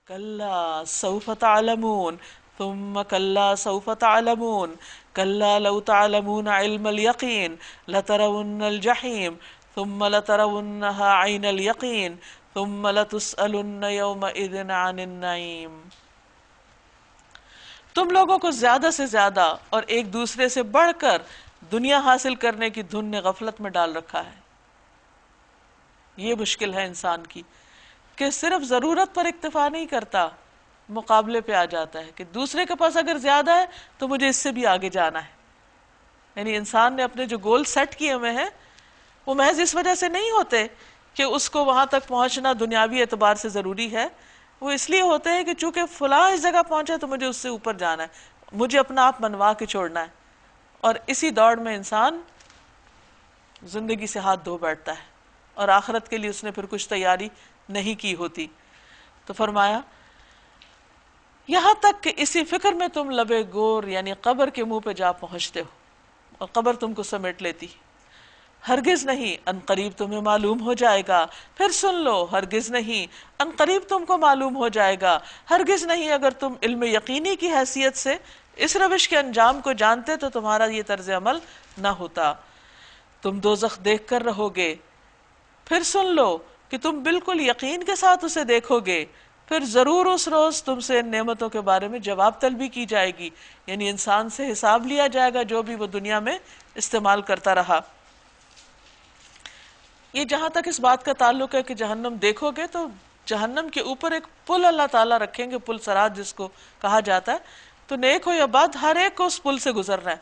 کلا سوف تعلمون ثم کلا سوف تعلمون کلا لو تعلمون علم الیقین لترون الجحیم ثم لترونها عین الیقین ثم لتسألن یومئذ عن النعیم۔ تم لوگوں کو زیادہ سے زیادہ اور ایک دوسرے سے بڑھ کر دنیا حاصل کرنے کی دھن نے غفلت میں ڈال رکھا ہے۔ یہ مشکل ہے انسان کی کہ صرف ضرورت پر اکتفا نہیں کرتا، مقابلے پہ آ جاتا ہے کہ دوسرے کے پاس اگر زیادہ ہے تو مجھے اس سے بھی آگے جانا ہے۔ یعنی انسان نے اپنے جو گول سیٹ کیے ہوئے ہیں وہ محض اس وجہ سے نہیں ہوتے کہ اس کو وہاں تک پہنچنا دنیاوی اعتبار سے ضروری ہے، وہ اس لیے ہوتے ہیں کہ چونکہ فلاں اس جگہ پہنچا تو مجھے اس سے اوپر جانا ہے، مجھے اپنا آپ منوا کے چھوڑنا ہے، اور اسی دوڑ میں انسان زندگی سے ہاتھ دھو بیٹھتا ہے اور آخرت کے لیے اس نے پھر کچھ تیاری نہیں کی ہوتی۔ تو فرمایا یہاں تک کہ اسی فکر میں تم لبے گور یعنی قبر کے منہ پہ جا پہنچتے ہو اور قبر تم کو سمیٹ لیتی۔ ہرگز نہیں، ان قریب تمہیں معلوم ہو جائے گا، پھر سن لو، ہرگز نہیں، ان قریب تم کو معلوم ہو جائے گا، ہرگز نہیں اگر تم علم یقینی کی حیثیت سے اس روش کے انجام کو جانتے تو تمہارا یہ طرز عمل نہ ہوتا۔ تم دوزخ دیکھ کر رہو گے، پھر سن لو کہ تم بالکل یقین کے ساتھ اسے دیکھو گے، پھر ضرور اس روز تم سے ان نعمتوں کے بارے میں جواب طلبی کی جائے گی، یعنی انسان سے حساب لیا جائے گا جو بھی وہ دنیا میں استعمال کرتا رہا۔ یہ جہاں تک اس بات کا تعلق ہے کہ جہنم دیکھو گے تو جہنم کے اوپر ایک پل اللہ تعالیٰ رکھیں گے، پل صراط جس کو کہا جاتا ہے، تو نیک ہو یا بد ہر ایک کو اس پل سے گزرنا ہے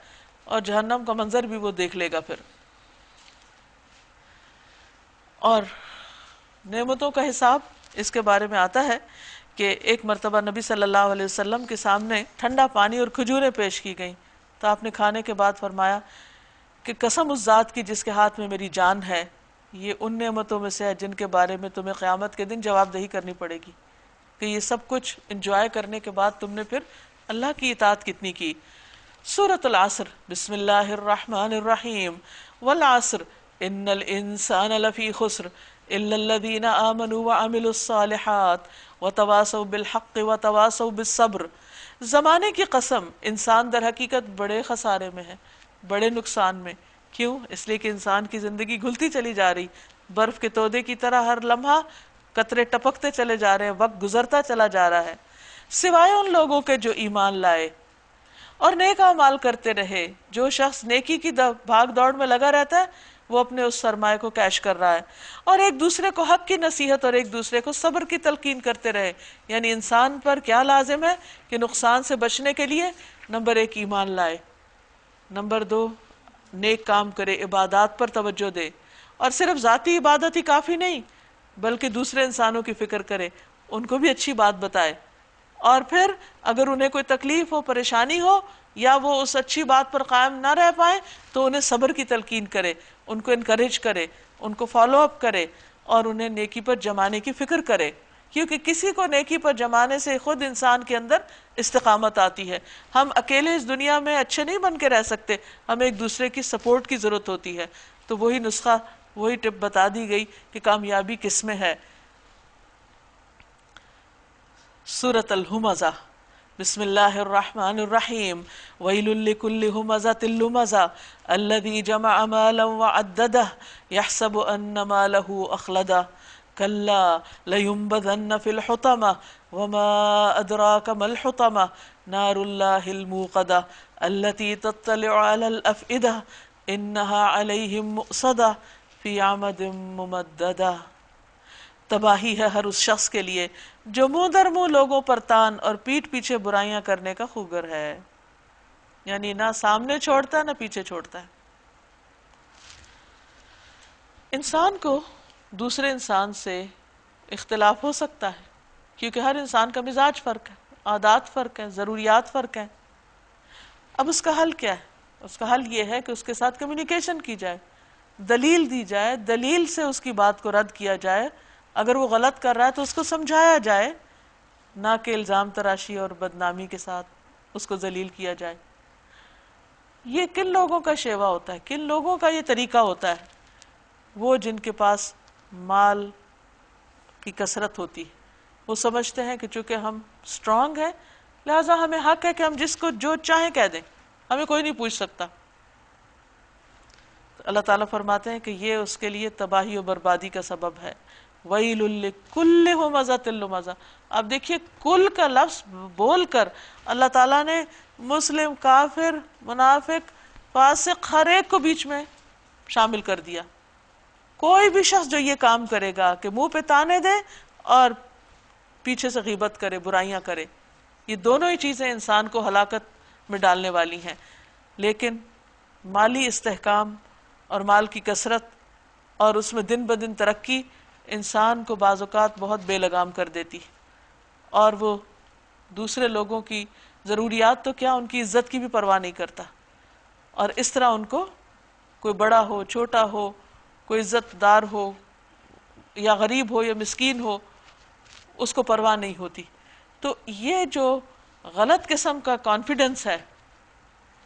اور جہنم کا منظر بھی وہ دیکھ لے گا پھر۔ اور نعمتوں کا حساب اس کے بارے میں آتا ہے کہ ایک مرتبہ نبی صلی اللہ علیہ وسلم کے سامنے ٹھنڈا پانی اور کھجوریں پیش کی گئیں، تو آپ نے کھانے کے بعد فرمایا کہ قسم اس ذات کی جس کے ہاتھ میں میری جان ہے، یہ ان نعمتوں میں سے ہے جن کے بارے میں تمہیں قیامت کے دن جواب دہی کرنی پڑے گی، کہ یہ سب کچھ انجوائے کرنے کے بعد تم نے پھر اللہ کی اطاعت کتنی کی۔ سورۃ العصر، بسم اللہ الرحمن الرحیم، والعصر ان الانسان لفی خسر الا الذین آمنوا وعملوا الصالحات وتواصوا بالحق وتواصوا بالصبر۔ زمانے کی قسم، انسان در حقیقت بڑے خسارے میں ہے، بڑے نقصان میں۔ کیوں؟ اس لیے کہ انسان کی زندگی گھلتی چلی جا رہی، برف کے تودے کی طرح ہر لمحہ قطرے ٹپکتے چلے جا رہے ہیں، وقت گزرتا چلا جا رہا ہے، سوائے ان لوگوں کے جو ایمان لائے اور نیک اعمال کرتے رہے۔ جو شخص نیکی کی بھاگ دوڑ میں لگا رہتا ہے وہ اپنے اس سرمایہ کو کیش کر رہا ہے، اور ایک دوسرے کو حق کی نصیحت اور ایک دوسرے کو صبر کی تلقین کرتے رہے۔ یعنی انسان پر کیا لازم ہے کہ نقصان سے بچنے کے لیے نمبر 1 ایمان لائے، نمبر 2 نیک کام کرے، عبادات پر توجہ دے، اور صرف ذاتی عبادت ہی کافی نہیں بلکہ دوسرے انسانوں کی فکر کرے، ان کو بھی اچھی بات بتائے، اور پھر اگر انہیں کوئی تکلیف ہو، پریشانی ہو، یا وہ اس اچھی بات پر قائم نہ رہ پائے تو انہیں صبر کی تلقین کرے، ان کو انکریج کرے، ان کو فالو اپ کرے، اور انہیں نیکی پر جمانے کی فکر کرے، کیونکہ کسی کو نیکی پر جمانے سے خود انسان کے اندر استقامت آتی ہے۔ ہم اکیلے اس دنیا میں اچھے نہیں بن کے رہ سکتے، ہمیں ایک دوسرے کی سپورٹ کی ضرورت ہوتی ہے۔ تو وہی نسخہ، وہی ٹپ بتا دی گئی کہ کامیابی کس میں ہے۔ سورۃ الہمزہ، بسم اللہ الرحمن الرحیم، ویل لکل ہمزۃ لمزہ الذی جمع مالا وعددہ یحسب ان مالہ اخلدہ کلا لینبذن فی الحطمہ وما ادراک ما الحطمہ نار اللہ الموقدہ التی تطلع علی الافئدہ انہا علیہم مؤصدہ فی عمد ممددہ۔ تباہی ہے ہر اس شخص کے لیے جو منہ در منہ لوگوں پر تان اور پیٹھ پیچھے برائیاں کرنے کا خوگر ہے، یعنی نہ سامنے چھوڑتا نہ پیچھے چھوڑتا ہے۔ انسان کو دوسرے انسان سے اختلاف ہو سکتا ہے کیونکہ ہر انسان کا مزاج فرق ہے، عادات فرق ہیں، ضروریات فرق ہیں۔ اب اس کا حل کیا ہے؟ اس کا حل یہ ہے کہ اس کے ساتھ کمیونیکیشن کی جائے، دلیل دی جائے، دلیل سے اس کی بات کو رد کیا جائے، اگر وہ غلط کر رہا ہے تو اس کو سمجھایا جائے، نہ کہ الزام تراشی اور بدنامی کے ساتھ اس کو ذلیل کیا جائے۔ یہ کن لوگوں کا شیوا ہوتا ہے، کن لوگوں کا یہ طریقہ ہوتا ہے؟ وہ جن کے پاس مال کی کثرت ہوتی ہے، وہ سمجھتے ہیں کہ چونکہ ہم اسٹرانگ ہیں لہٰذا ہمیں حق ہے کہ ہم جس کو جو چاہیں کہہ دیں، ہمیں کوئی نہیں پوچھ سکتا۔ اللہ تعالیٰ فرماتے ہیں کہ یہ اس کے لیے تباہی و بربادی کا سبب ہے۔ وَيْلٌ لِّكُلِّ ہُمَزَةٍ لُمَزَةٍ۔ اب دیکھیے کل کا لفظ بول کر اللہ تعالیٰ نے مسلم، کافر، منافق، فاسق ہر ایک کو بیچ میں شامل کر دیا۔ کوئی بھی شخص جو یہ کام کرے گا کہ منہ پہ تانے دے اور پیچھے سے غیبت کرے، برائیاں کرے، یہ دونوں ہی چیزیں انسان کو ہلاکت میں ڈالنے والی ہیں۔ لیکن مالی استحکام اور مال کی کثرت اور اس میں دن بدن ترقی انسان کو بعض اوقات بہت بے لگام کر دیتی، اور وہ دوسرے لوگوں کی ضروریات تو کیا، ان کی عزت کی بھی پرواہ نہیں کرتا، اور اس طرح ان کو کوئی بڑا ہو چھوٹا ہو، کوئی عزت دار ہو یا غریب ہو یا مسکین ہو، اس کو پرواہ نہیں ہوتی۔ تو یہ جو غلط قسم کا کانفیڈنس ہے،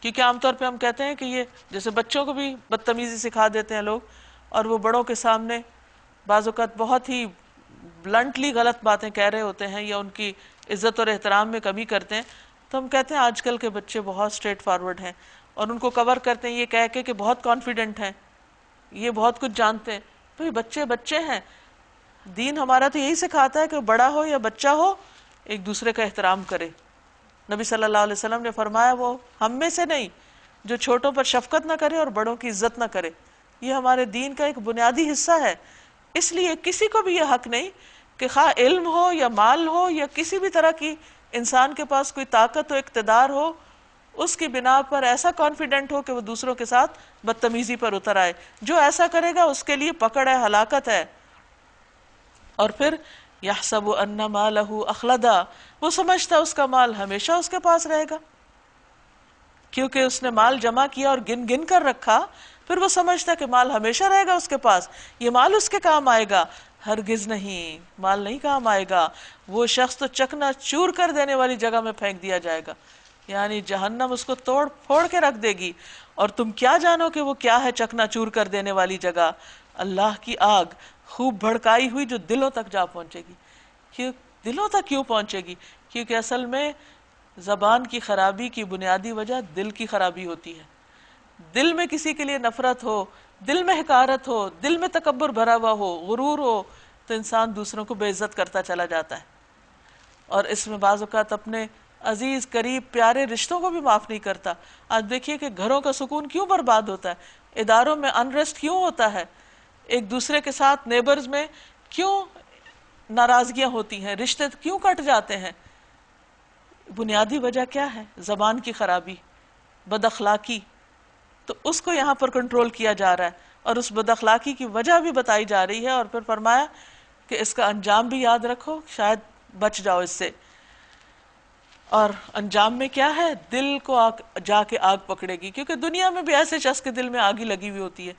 کیونکہ عام طور پہ ہم کہتے ہیں کہ یہ جیسے بچوں کو بھی بدتمیزی سکھا دیتے ہیں لوگ، اور وہ بڑوں کے سامنے بعض اوقات بہت ہی بلنٹلی غلط باتیں کہہ رہے ہوتے ہیں یا ان کی عزت اور احترام میں کمی کرتے ہیں، تو ہم کہتے ہیں آج کل کے بچے بہت اسٹریٹ فارورڈ ہیں، اور ان کو کور کرتے ہیں یہ کہہ کے کہ بہت کانفیڈنٹ ہیں، یہ بہت کچھ جانتے ہیں۔ بھئی بچے بچے ہیں، دین ہمارا تو یہی سکھاتا ہے کہ بڑا ہو یا بچہ ہو ایک دوسرے کا احترام کرے۔ نبی صلی اللہ علیہ وسلم نے فرمایا وہ ہم میں سے نہیں جو چھوٹوں پر شفقت نہ کرے اور بڑوں کی عزت نہ کرے۔ یہ ہمارے دین کا ایک بنیادی حصہ ہے۔ اس لیے کسی کو بھی یہ حق نہیں کہ خواہ علم ہو یا مال ہو یا کسی بھی طرح کی انسان کے پاس کوئی طاقت و اقتدار ہو، اس کی بنا پر ایسا کانفیڈنٹ ہو کہ وہ دوسروں کے ساتھ بدتمیزی پر اتر آئے۔ جو ایسا کرے گا اس کے لیے پکڑ ہے، ہلاکت ہے۔ اور پھر یحسب ان مالہ اخلدا، وہ سمجھتا اس کا مال ہمیشہ اس کے پاس رہے گا، کیونکہ اس نے مال جمع کیا اور گن گن کر رکھا، پھر وہ سمجھتا کہ مال ہمیشہ رہے گا اس کے پاس، یہ مال اس کے کام آئے گا۔ ہرگز نہیں، مال نہیں کام آئے گا۔ وہ شخص تو چکنا چور کر دینے والی جگہ میں پھینک دیا جائے گا، یعنی جہنم اس کو توڑ پھوڑ کے رکھ دے گی، اور تم کیا جانو کہ وہ کیا ہے چکنا چور کر دینے والی جگہ؟ اللہ کی آگ خوب بھڑکائی ہوئی جو دلوں تک جا پہنچے گی۔ کیوں دلوں تک کیوں پہنچے گی؟ کیونکہ اصل میں زبان کی خرابی کی بنیادی وجہ دل کی خرابی ہوتی ہے۔ دل میں کسی کے لیے نفرت ہو، دل میں حقارت ہو، دل میں تکبر بھرا ہوا ہو، غرور ہو، تو انسان دوسروں کو بے عزت کرتا چلا جاتا ہے، اور اس میں بعض اوقات اپنے عزیز قریب پیارے رشتوں کو بھی معاف نہیں کرتا۔ آج دیکھیے کہ گھروں کا سکون کیوں برباد ہوتا ہے، اداروں میں انریسٹ کیوں ہوتا ہے، ایک دوسرے کے ساتھ نیبرز میں کیوں ناراضگیاں ہوتی ہیں، رشتے کیوں کٹ جاتے ہیں؟ بنیادی وجہ کیا ہے؟ زبان کی خرابی، بد اخلاقی۔ تو اس کو یہاں پر کنٹرول کیا جا رہا ہے، اور اس بد اخلاقی کی وجہ بھی بتائی جا رہی ہے، اور پھر فرمایا کہ اس کا انجام بھی یاد رکھو، شاید بچ جاؤ اس سے۔ اور انجام میں کیا ہے؟ دل کو جا کے آگ پکڑے گی، کیونکہ دنیا میں بھی ایسے شخص کے دل میں آگ ہی لگی ہوئی ہوتی ہے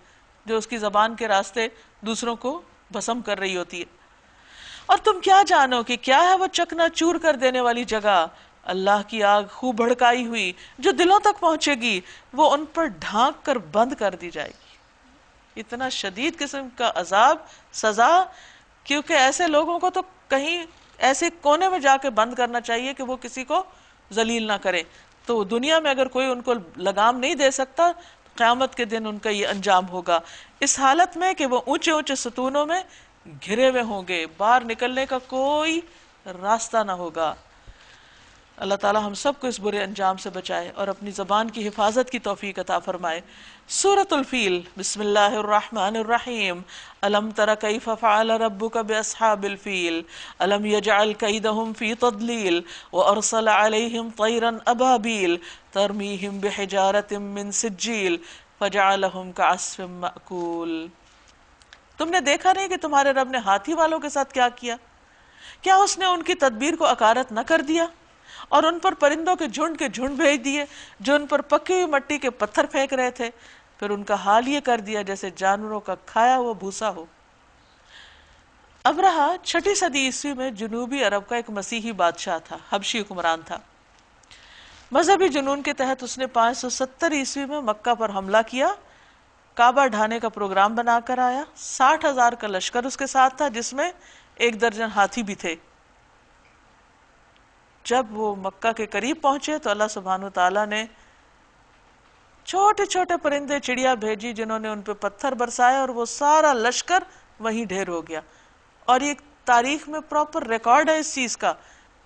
جو اس کی زبان کے راستے دوسروں کو بھسم کر رہی ہوتی ہے۔ اور تم کیا جانو کہ کیا ہے وہ چکنا چور کر دینے والی جگہ؟ اللہ کی آگ خوب بھڑکائی ہوئی جو دلوں تک پہنچے گی، وہ ان پر ڈھانک کر بند کر دی جائے گی۔ اتنا شدید قسم کا عذاب، سزا، کیونکہ ایسے لوگوں کو تو کہیں ایسے کونے میں جا کے بند کرنا چاہیے کہ وہ کسی کو ذلیل نہ کرے۔ تو دنیا میں اگر کوئی ان کو لگام نہیں دے سکتا، قیامت کے دن ان کا یہ انجام ہوگا، اس حالت میں کہ وہ اونچے اونچے ستونوں میں گھرے ہوئے ہوں گے، باہر نکلنے کا کوئی راستہ نہ ہوگا۔ اللہ تعالی ہم سب کو اس برے انجام سے بچائے اور اپنی زبان کی حفاظت کی توفیق عطا فرمائے۔ سورۃ الفیل، بسم اللہ الرحمن الرحیم۔ الم تر کیف فعل ربک باصحاب الفیل الم یجعل کیدہم فی تضلیل وارسل علیہم طیرا ابابیل ترمیہم بحجارۃ من سجیل فجعلہم کعصف مأکول۔ تم نے دیکھا نہیں کہ تمہارے رب نے ہاتھی والوں کے ساتھ کیا کیا؟ کیا اس نے ان کی تدبیر کو اکارت نہ کر دیا اور ان پر پرندوں کے جھنڈ بھیج دیے جو ان پر پکی ہوئی مٹی کے پتھر پھینک رہے تھے؟ پھر ان کا حال یہ کر دیا جیسے جانوروں کا کھایا ہوا بھوسا ہو۔ ابرہہ 6 صدی عیسوی میں جنوبی عرب کا ایک مسیحی بادشاہ تھا، حبشی حکمران تھا۔ مذہبی جنون کے تحت اس نے 570 عیسوی میں مکہ پر حملہ کیا، کعبہ ڈھانے کا پروگرام بنا کر آیا۔ 60,000 کا لشکر اس کے ساتھ تھا، جس میں 1 درجن ہاتھی بھی تھے۔ جب وہ مکہ کے قریب پہنچے تو اللہ سبحانہ وتعالیٰ نے چھوٹے چھوٹے پرندے چڑیا بھیجی جنہوں نے ان پہ پتھر برسائے اور وہ سارا لشکر وہیں ڈھیر ہو گیا. اور یہ تاریخ میں پراپر ریکارڈ ہے اس چیز کا،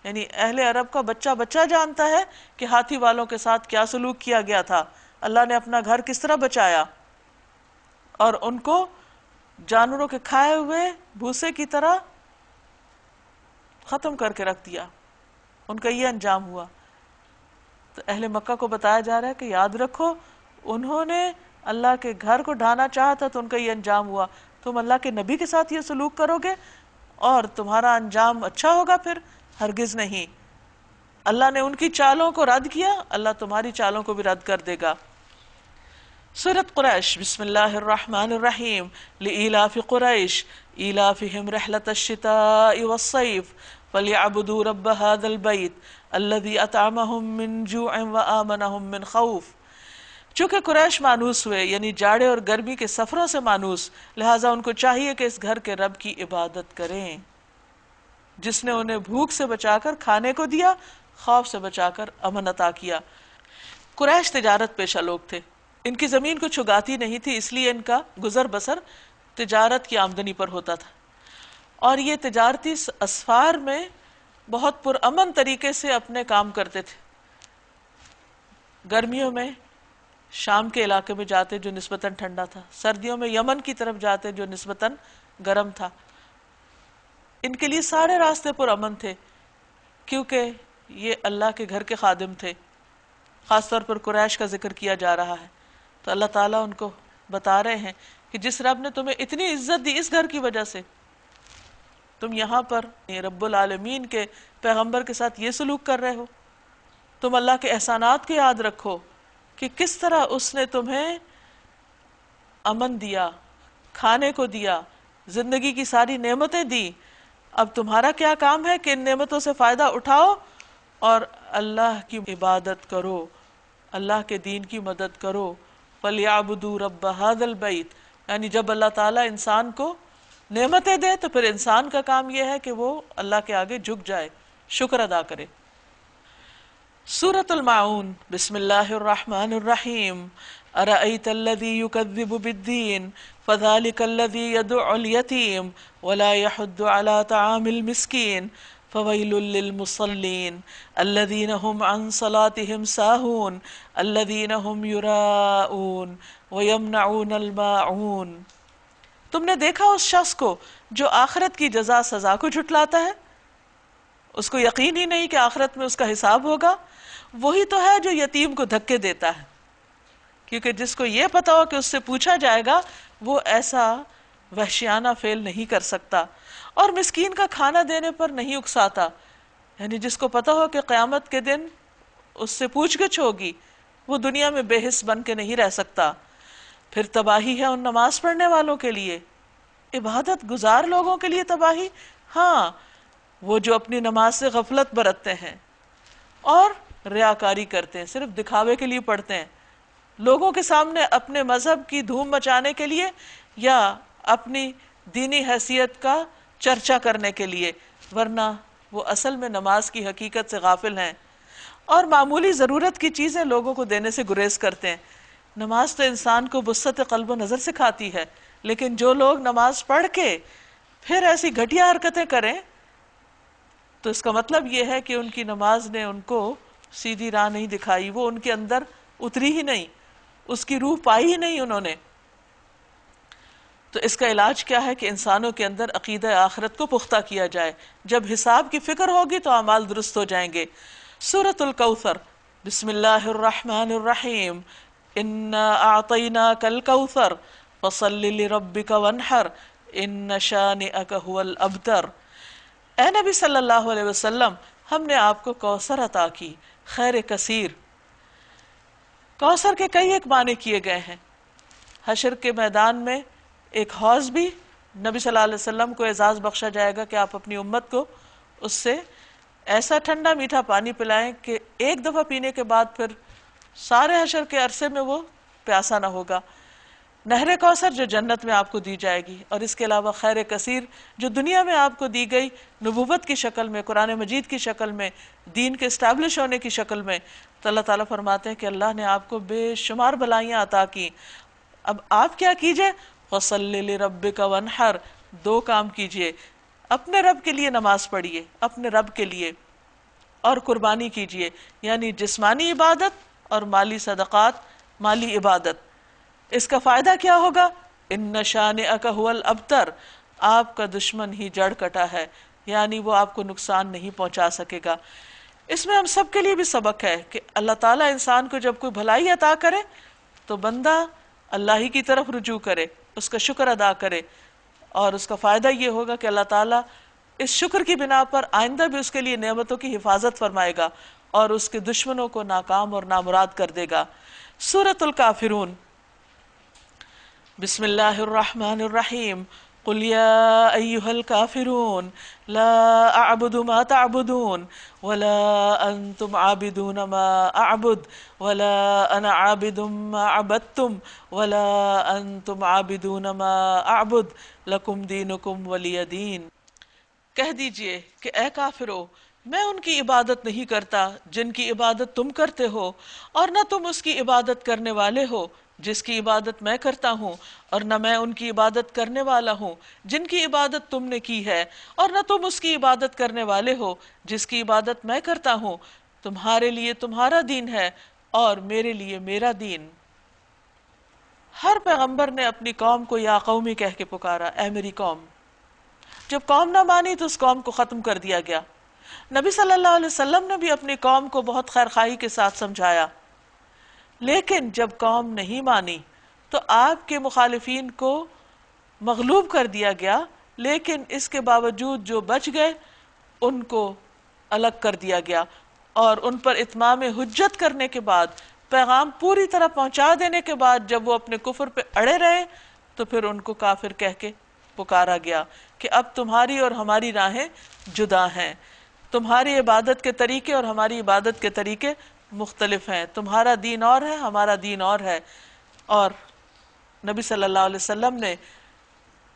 یعنی اہل عرب کا بچہ بچہ جانتا ہے کہ ہاتھی والوں کے ساتھ کیا سلوک کیا گیا تھا، اللہ نے اپنا گھر کس طرح بچایا اور ان کو جانوروں کے کھائے ہوئے بھوسے کی طرح ختم کر کے رکھ دیا. ان کا یہ انجام ہوا. تو اہل مکہ کو بتایا جا رہا ہے کہ یاد رکھو انہوں نے اللہ کے گھر کو ڈھانا چاہا تھا تو ان کا یہ انجام ہوا. تم اللہ کے نبی کے ساتھ یہ سلوک کرو گے اور تمہارا انجام اچھا ہوگا؟ پھر ہرگز نہیں. اللہ نے ان کی چالوں کو رد کیا، اللہ تمہاری چالوں کو بھی رد کر دے گا. سورۃ قریش. بسم اللہ الرحمن الرحیم. لإیلاف قریش ایلافہم رحلۃ الشتاء والصیف فلیعبدوا رب ھذا البیت الذی اطعمہم من جوع وآمنہم من خوف. چونکہ قریش مانوس ہوئے، یعنی جاڑے اور گرمی کے سفروں سے مانوس، لہٰذا ان کو چاہیے کہ اس گھر کے رب کی عبادت کریں جس نے انہیں بھوک سے بچا کر کھانے کو دیا، خوف سے بچا کر امن عطا کیا. قریش تجارت پیشہ لوگ تھے، ان کی زمین کچھ اگاتی نہیں تھی، اس لیے ان کا گزر بسر تجارت کی آمدنی پر ہوتا تھا. اور یہ تجارتی اسفار میں بہت پرامن طریقے سے اپنے کام کرتے تھے. گرمیوں میں شام کے علاقے میں جاتے جو نسبتاً ٹھنڈا تھا، سردیوں میں یمن کی طرف جاتے جو نسبتاً گرم تھا. ان کے لیے سارے راستے پرامن تھے کیونکہ یہ اللہ کے گھر کے خادم تھے. خاص طور پر قریش کا ذکر کیا جا رہا ہے تو اللہ تعالیٰ ان کو بتا رہے ہیں کہ جس رب نے تمہیں اتنی عزت دی اس گھر کی وجہ سے تم یہاں پر رب العالمین کے پیغمبر کے ساتھ یہ سلوک کر رہے ہو. تم اللہ کے احسانات کو یاد رکھو کہ کس طرح اس نے تمہیں امن دیا، کھانے کو دیا، زندگی کی ساری نعمتیں دی. اب تمہارا کیا کام ہے کہ ان نعمتوں سے فائدہ اٹھاؤ اور اللہ کی عبادت کرو، اللہ کے دین کی مدد کرو. فَلْيَعْبُدُوا رَبَّ هَذَا الْبَيْتِ، یعنی جب اللہ تعالیٰ انسان کو نعمتیں دے تو پھر انسان کا کام یہ ہے کہ وہ اللہ کے آگے جھک جائے، شکر ادا کرے. سورۃ الماعون. بسم اللہ الرحمن الرحیم. أَرَأَيْتَ الَّذِي يُكَذِّبُ بِالدِّينِ فَذَلِكَ الَّذِي يَدُعُّ الْيَتِيمَ وَلَا يَحُضُّ عَلَى طَعَامِ الْمِسْكِينِ فَوَيْلٌ لِّلْمُصَلِّينَ الَّذِينَ هُمْ عَنْ صَلَاتِهِمْ سَاهُونَ الَّذِينَ هُمْ يُرَاءُونَ وَيَمْنَعُونَ الْمَاعُونَ. تم نے دیکھا اس شخص کو جو آخرت کی جزا سزا کو جھٹلاتا ہے، اس کو یقین ہی نہیں کہ آخرت میں اس کا حساب ہوگا. وہی تو ہے جو یتیم کو دھکے دیتا ہے، کیونکہ جس کو یہ پتا ہو کہ اس سے پوچھا جائے گا وہ ایسا وحشیانہ فعل نہیں کر سکتا. اور مسکین کا کھانا دینے پر نہیں اکساتا، یعنی جس کو پتا ہو کہ قیامت کے دن اس سے پوچھ گچھ ہوگی وہ دنیا میں بے حس بن کے نہیں رہ سکتا. پھر تباہی ہے ان نماز پڑھنے والوں کے لیے، عبادت گزار لوگوں کے لیے تباہی. ہاں، وہ جو اپنی نماز سے غفلت برتتے ہیں اور ریاکاری کرتے ہیں، صرف دکھاوے کے لیے پڑھتے ہیں، لوگوں کے سامنے اپنے مذہب کی دھوم مچانے کے لیے یا اپنی دینی حیثیت کا چرچا کرنے کے لیے، ورنہ وہ اصل میں نماز کی حقیقت سے غافل ہیں اور معمولی ضرورت کی چیزیں لوگوں کو دینے سے گریز کرتے ہیں. نماز تو انسان کو وسعت قلب و نظر سکھاتی ہے، لیکن جو لوگ نماز پڑھ کے پھر ایسی گھٹیا حرکتیں کریں تو اس کا مطلب یہ ہے کہ ان کی نماز نے ان کو سیدھی راہ نہیں دکھائی، وہ ان کے اندر اتری ہی نہیں، اس کی روح پائی ہی نہیں انہوں نے. تو اس کا علاج کیا ہے کہ انسانوں کے اندر عقیدہ آخرت کو پختہ کیا جائے. جب حساب کی فکر ہوگی تو اعمال درست ہو جائیں گے. سورۃ الکوثر. بسم اللہ الرحمن الرحیم. انا اعطیناک الکوثر فصل لربک وانحر ان شانئک هو الابتر. اے نبی صلی اللہ علیہ وسلم، ہم نے آپ کو کوثر عطا کی، خیر کثیر. کوثر کے کئی ایک معنی کیے گئے ہیں. حشر کے میدان میں ایک حوض بھی نبی صلی اللہ علیہ وسلم کو اعزاز بخشا جائے گا کہ آپ اپنی امت کو اس سے ایسا ٹھنڈا میٹھا پانی پلائیں کہ ایک دفعہ پینے کے بعد پھر سارے حشر کے عرصے میں وہ پیاسا نہ ہوگا. نہر کوثر جو جنت میں آپ کو دی جائے گی، اور اس کے علاوہ خیر کثیر جو دنیا میں آپ کو دی گئی، نبوت کی شکل میں، قرآن مجید کی شکل میں، دین کے اسٹیبلش ہونے کی شکل میں، تو اللہ تعالیٰ فرماتے ہیں کہ اللہ نے آپ کو بے شمار بلائیاں عطا کی. اب آپ کیا کیجئے؟ فَصَلِّ لِرَبِّكَ وَانْحَرْ، دو کام کیجئے. اپنے رب کے لیے نماز پڑھیے، اپنے رب کے لیے، اور قربانی کیجئے، یعنی جسمانی عبادت اور مالی صدقات، مالی عبادت. اس کا فائدہ کیا ہوگا؟ ان شانئک ھو الابتر، آپ کا دشمن ہی جڑ کٹا ہے، یعنی وہ آپ کو نقصان نہیں پہنچا سکے گا. اس میں ہم سب کے لیے بھی سبق ہے کہ اللہ تعالیٰ انسان کو جب کوئی بھلائی عطا کرے تو بندہ اللہ ہی کی طرف رجوع کرے، اس کا شکر ادا کرے، اور اس کا فائدہ یہ ہوگا کہ اللہ تعالیٰ اس شکر کی بنا پر آئندہ بھی اس کے لیے نعمتوں کی حفاظت فرمائے گا اور اس کے دشمنوں کو ناکام اور نامراد کر دے گا. سورۃ الکافرون. بسم اللہ الرحمن الرحیم. قل یا ایہا الکافرون لا اعبد ما تعبدون ولا انتم عابدون ما اعبد ولا انا عابد ما عبدتم ولا انتم عابدون ما اعبد لکم دینکم ولی دین. کہہ دیجئے کہ اے کافرو، میں ان کی عبادت نہیں کرتا جن کی عبادت تم کرتے ہو، اور نہ تم اس کی عبادت کرنے والے ہو جس کی عبادت میں کرتا ہوں، اور نہ میں ان کی عبادت کرنے والا ہوں جن کی عبادت تم نے کی ہے، اور نہ تم اس کی عبادت کرنے والے ہو جس کی عبادت میں کرتا ہوں. تمہارے لیے تمہارا دین ہے اور میرے لیے میرا دین. ہر پیغمبر نے اپنی قوم کو یا قومی کہہ کے پکارا، اے میری قوم. جب قوم نہ مانی تو اس قوم کو ختم کر دیا گیا. نبی صلی اللہ علیہ وسلم نے بھی اپنی قوم کو بہت خیرخواہی کے ساتھ سمجھایا، لیکن جب قوم نہیں مانی تو آپ کے مخالفین کو مغلوب کر دیا گیا، لیکن اس کے باوجود جو بچ گئے ان کو الگ کر دیا گیا، اور ان پر اتمام حجت کرنے کے بعد، پیغام پوری طرح پہنچا دینے کے بعد جب وہ اپنے کفر پہ اڑے رہے تو پھر ان کو کافر کہہ کے پکارا گیا کہ اب تمہاری اور ہماری راہیں جدا ہیں، تمہاری عبادت کے طریقے اور ہماری عبادت کے طریقے مختلف ہیں، تمہارا دین اور ہے، ہمارا دین اور ہے. اور نبی صلی اللہ علیہ وسلم نے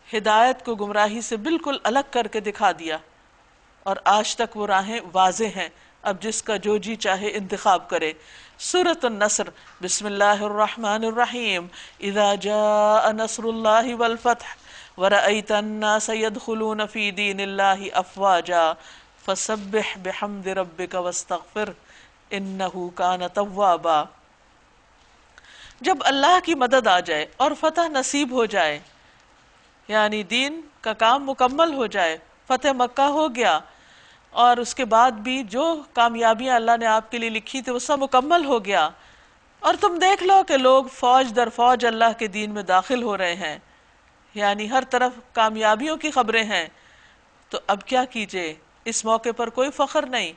ہدایت کو گمراہی سے بالکل الگ کر کے دکھا دیا، اور آج تک وہ راہیں واضح ہیں، اب جس کا جو جی چاہے انتخاب کرے. سورۃ النصر. بسم اللہ الرحمن الرحیم. اذا جاء نصر اللہ والفتح ورأيت الناس يدخلون في دين الله أفواجا فسبح بحمد ربك واستغفر إنه كان توابا. جب اللہ کی مدد آ جائے اور فتح نصیب ہو جائے، یعنی دین کا کام مکمل ہو جائے، فتح مکہ ہو گیا، اور اس کے بعد بھی جو کامیابیاں اللہ نے آپ کے لیے لکھی تھی وہ سب مکمل ہو گیا، اور تم دیکھ لو کہ لوگ فوج در فوج اللہ کے دین میں داخل ہو رہے ہیں، یعنی ہر طرف کامیابیوں کی خبریں ہیں، تو اب کیا کیجئے؟ اس موقع پر کوئی فخر نہیں،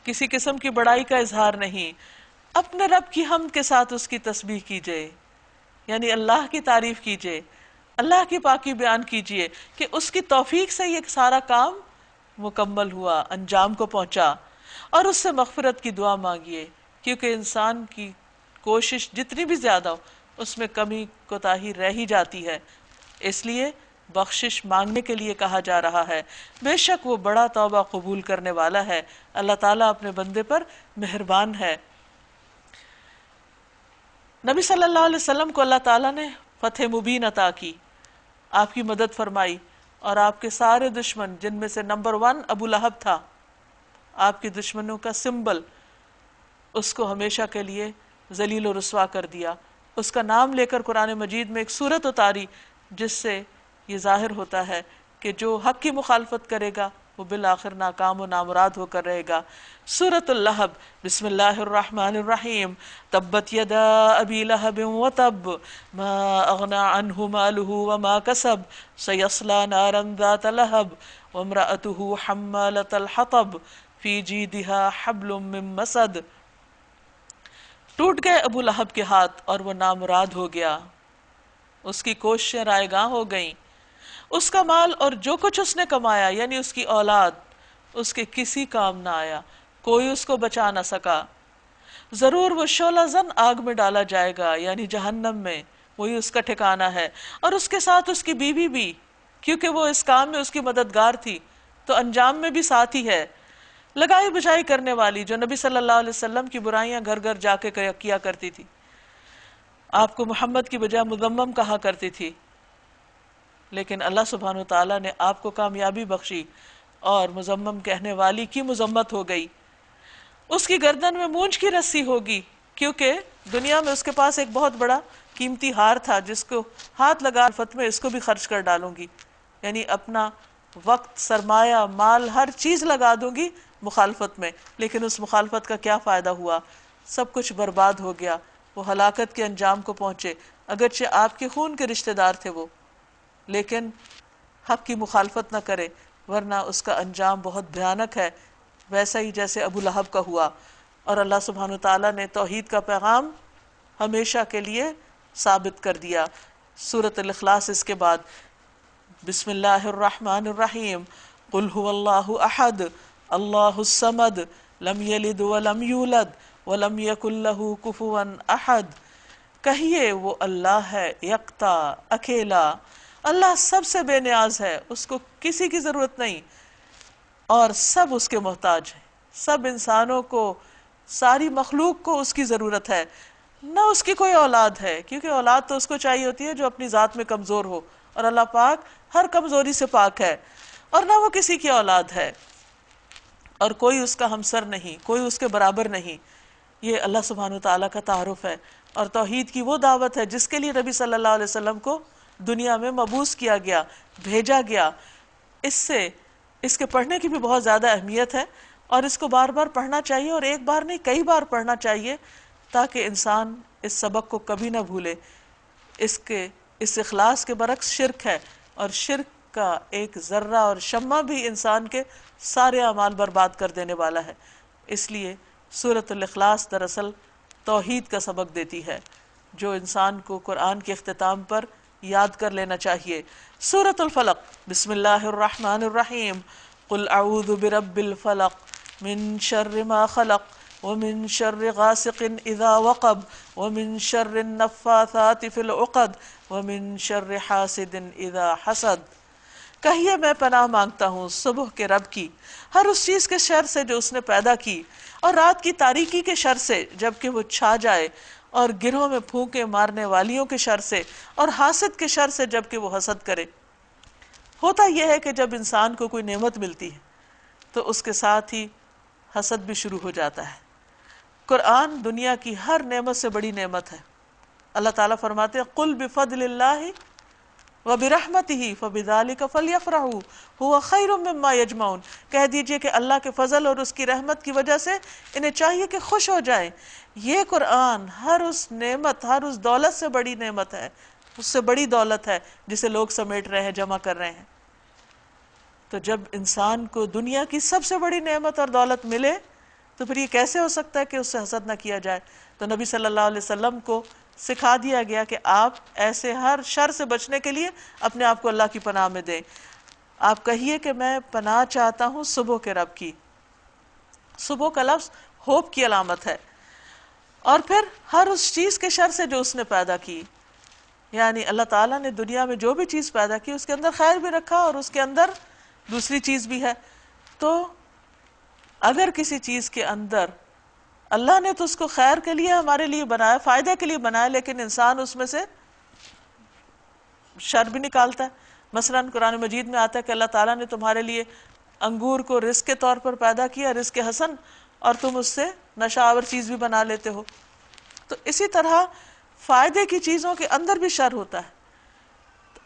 کسی قسم کی بڑائی کا اظہار نہیں، اپنے رب کی حمد کے ساتھ اس کی تسبیح کیجئے، یعنی اللہ کی تعریف کیجئے، اللہ کی پاکی بیان کیجئے کہ اس کی توفیق سے یہ سارا کام مکمل ہوا، انجام کو پہنچا، اور اس سے مغفرت کی دعا مانگیے، کیونکہ انسان کی کوشش جتنی بھی زیادہ ہو اس میں کمی کوتاہی رہ ہی جاتی ہے، اس لیے بخشش مانگنے کے لیے کہا جا رہا ہے. بے شک وہ بڑا توبہ قبول کرنے والا ہے. اللہ تعالیٰ اپنے بندے پر مہربان ہے. نبی صلی اللہ علیہ وسلم کو اللہ تعالیٰ نے فتح مبین عطا کی، آپ کی مدد فرمائی، اور آپ کے سارے دشمن، جن میں سے نمبر 1 ابو لہب تھا، آپ کے دشمنوں کا سمبل، اس کو ہمیشہ کے لیے ذلیل و رسوا کر دیا. اس کا نام لے کر قرآن مجید میں ایک سورت اتاری جس سے یہ ظاہر ہوتا ہے کہ جو حق کی مخالفت کرے گا وہ بالآخر ناکام و نامراد ہو کر رہے گا. سورۃ اللہب. بسم اللہ الرحمن الرحیم. تبت یدا ابی لہب وتب ما اغنی عنہ مالہ وما کسب سیصلی نارا ذات لہب وامرأته حمالۃ الحطب فی جیدها حبل من مسد. ٹوٹ گئے ابو لہب کے ہاتھ اور وہ نامراد ہو گیا، اس کی کوششیں رائے گاں ہو گئیں، اس کا مال اور جو کچھ اس نے کمایا یعنی اس کی اولاد اس کے کسی کام نہ آیا، کوئی اس کو بچا نہ سکا. ضرور وہ شعلہ زن آگ میں ڈالا جائے گا یعنی جہنم میں، وہی اس کا ٹھکانہ ہے، اور اس کے ساتھ اس کی بیوی بھی، کیونکہ وہ اس کام میں اس کی مددگار تھی تو انجام میں بھی ساتھ ہی ہے۔ لگائی بجائی کرنے والی، جو نبی صلی اللہ علیہ وسلم کی برائیاں گھر گھر جا کے کیا کرتی تھی، آپ کو محمد کی بجائے مذمم کہا کرتی تھی، لیکن اللہ سبحانہ و تعالیٰ نے آپ کو کامیابی بخشی اور مذمم کہنے والی کی مذمت ہو گئی۔ اس کی گردن میں مونج کی رسی ہوگی، کیونکہ دنیا میں اس کے پاس ایک بہت بڑا قیمتی ہار تھا جس کو ہاتھ لگا فت میں اس کو بھی خرچ کر ڈالوں گی، یعنی اپنا وقت، سرمایہ، مال، ہر چیز لگا دوں گی مخالفت میں، لیکن اس مخالفت کا کیا فائدہ ہوا؟ سب کچھ برباد ہو گیا، وہ ہلاکت کے انجام کو پہنچے، اگرچہ آپ کے خون کے رشتہ دار تھے وہ، لیکن حق کی مخالفت نہ کرے ورنہ اس کا انجام بہت بھیانک ہے، ویسا ہی جیسے ابو لہب کا ہوا۔ اور اللہ سبحانہ تعالیٰ نے توحید کا پیغام ہمیشہ کے لیے ثابت کر دیا۔ سورۃ الاخلاص اس کے بعد، بسم اللہ الرحمن الرحیم، قل هو اللہ احد اللہ الصمد لم یلد ولم یولد ولم یکن لہ کفوا احد۔ کہیے وہ اللہ ہے یکتا، اکیلا، اللہ سب سے بے نیاز ہے، اس کو کسی کی ضرورت نہیں، اور سب اس کے محتاج ہیں، سب انسانوں کو، ساری مخلوق کو اس کی ضرورت ہے، نہ اس کی کوئی اولاد ہے، کیونکہ اولاد تو اس کو چاہیے ہوتی ہے جو اپنی ذات میں کمزور ہو، اور اللہ پاک ہر کمزوری سے پاک ہے، اور نہ وہ کسی کی اولاد ہے، اور کوئی اس کا ہمسر نہیں، کوئی اس کے برابر نہیں۔ یہ اللہ سبحانہ تعالیٰ کا تعارف ہے، اور توحید کی وہ دعوت ہے جس کے لیے نبی صلی اللہ علیہ وسلم کو دنیا میں مبعوث کیا گیا، بھیجا گیا۔ اس کے پڑھنے کی بھی بہت زیادہ اہمیت ہے، اور اس کو بار بار پڑھنا چاہیے، اور ایک بار نہیں کئی بار پڑھنا چاہیے، تاکہ انسان اس سبق کو کبھی نہ بھولے۔ اس اخلاص کے برعکس شرک ہے، اور شرک کا ایک ذرہ اور شمع بھی انسان کے سارے اعمال برباد کر دینے والا ہے۔ اس لیے سورۃ الاخلاص دراصل توحید کا سبق دیتی ہے، جو انسان کو قرآن کے اختتام پر یاد کر لینا چاہیے۔ سورۃ الفلق، بسم اللہ الرحمن الرحیم، قل اعوذ برب الفلق من شر ما خلق ومن شر غاسق اذا وقب ومن شر النفاثات في العقد ومن شر حاسد اذا حسد۔ کہیے میں پناہ مانگتا ہوں صبح کے رب کی، ہر اس چیز کے شر سے جو اس نے پیدا کی، اور رات کی تاریکی کے شر سے جبکہ وہ چھا جائے، اور گرہوں میں پھونکے مارنے والیوں کے شر سے، اور حاسد کے شر سے جبکہ وہ حسد کرے۔ ہوتا یہ ہے کہ جب انسان کو کوئی نعمت ملتی ہے تو اس کے ساتھ ہی حسد بھی شروع ہو جاتا ہے۔ قرآن دنیا کی ہر نعمت سے بڑی نعمت ہے۔ اللہ تعالیٰ فرماتے ہیں قل بفضل اللہ وبرحمتہ فبذلک فلیفرحوا ھو خیر مما یجمعون، کہہ دیجئے کہ اللہ کے فضل اور اس کی رحمت کی وجہ سے انہیں چاہیے کہ خوش ہو جائیں۔ یہ قرآن ہر اس نعمت، ہر اس دولت سے بڑی نعمت ہے، اس سے بڑی دولت ہے جسے لوگ سمیٹ رہے ہیں، جمع کر رہے ہیں۔ تو جب انسان کو دنیا کی سب سے بڑی نعمت اور دولت ملے تو پھر یہ کیسے ہو سکتا ہے کہ اس سے حسد نہ کیا جائے؟ تو نبی صلی اللہ علیہ وسلم کو سکھا دیا گیا کہ آپ ایسے ہر شر سے بچنے کے لیے اپنے آپ کو اللہ کی پناہ میں دیں۔ آپ کہیے کہ میں پناہ چاہتا ہوں صبح کے رب کی۔ صبح کا لفظ ہوپ کی علامت ہے، اور پھر ہر اس چیز کے شر سے جو اس نے پیدا کی، یعنی اللہ تعالیٰ نے دنیا میں جو بھی چیز پیدا کی اس کے اندر خیر بھی رکھا اور اس کے اندر دوسری چیز بھی ہے۔ تو اگر کسی چیز کے اندر اللہ نے تو اس کو خیر کے لیے ہمارے لیے بنایا، فائدے کے لیے بنایا، لیکن انسان اس میں سے شر بھی نکالتا ہے۔ مثلاً قرآن مجید میں آتا ہے کہ اللہ تعالیٰ نے تمہارے لیے انگور کو رزق کے طور پر پیدا کیا، رزق حسن، اور تم اس سے نشہ آور چیز بھی بنا لیتے ہو۔ تو اسی طرح فائدے کی چیزوں کے اندر بھی شر ہوتا ہے۔